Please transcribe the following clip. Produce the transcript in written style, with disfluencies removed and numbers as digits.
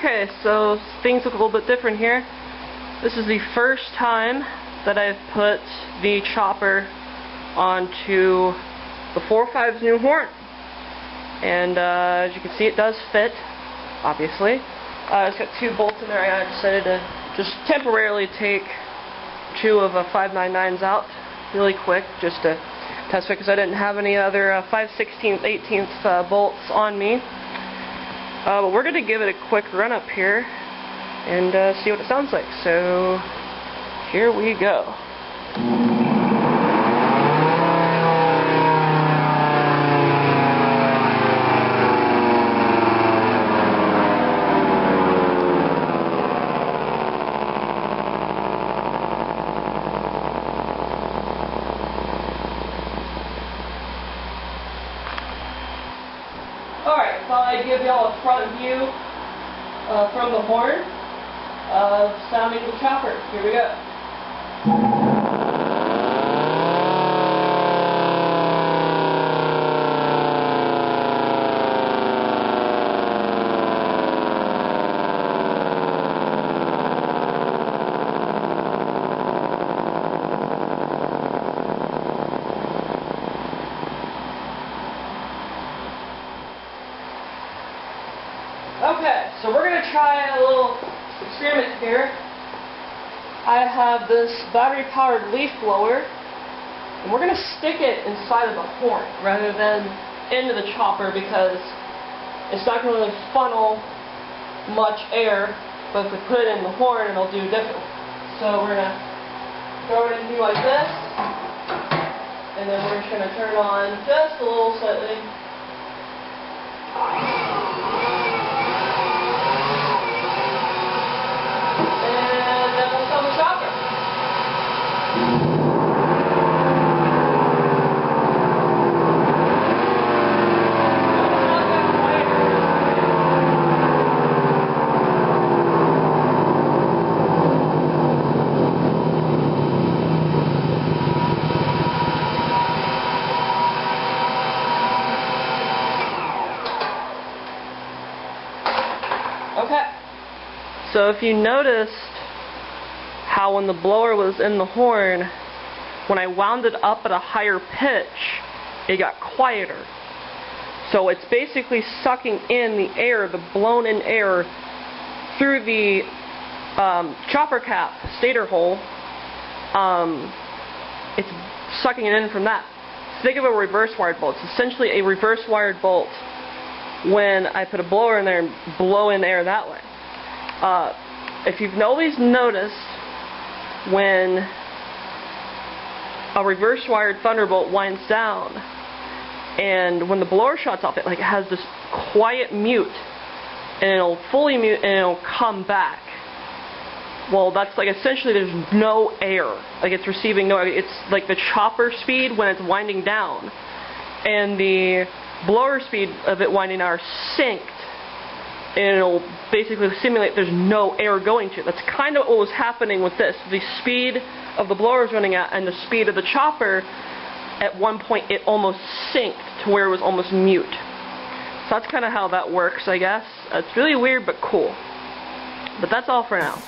Okay, so things look a little bit different here. This is the first time that I've put the chopper onto the 4.5's new horn. And as you can see, it does fit, obviously. It's got 2 bolts in there. I decided to just temporarily take 2 of 599s out really quick just to test it, because I didn't have any other 5/16, 18th bolts on me. But we're going to give it a quick run up here and see what it sounds like. So here we go. Alright, thought I'd give y'all a front view from the horn of sounding the chopper. Here we go. Okay, so we're going to try a little experiment here. I have this battery-powered leaf blower, and we're going to stick it inside of the horn rather than into the chopper, because it's not going to really funnel much air, but if we put it in the horn, it'll do differently. So we're going to throw it in here like this, and then we're just going to turn on just a little slightly. Okay, so if you noticed how when the blower was in the horn, when I wound it up at a higher pitch, it got quieter. So it's basically sucking in the air, the blown in air, through the chopper cap stator hole. It's sucking it in from that. Think of a reverse wired bolt. It's essentially a reverse wired bolt when I put a blower in there and blow in air that way. If you've always noticed, when a reverse wired Thunderbolt winds down and when the blower shuts off, it has this quiet mute, and it'll fully mute and it'll come back. Well, that's essentially there's no air. It's receiving no air. It's like the chopper speed when it's winding down and the blower speed of it winding down are synced, and it'll basically simulate there's no air going to it. That's kind of what was happening with this. The speed of the blower is running out, and the speed of the chopper, at one point it almost synced to where it was almost mute. So that's kind of how that works, I guess. It's really weird but cool. But that's all for now.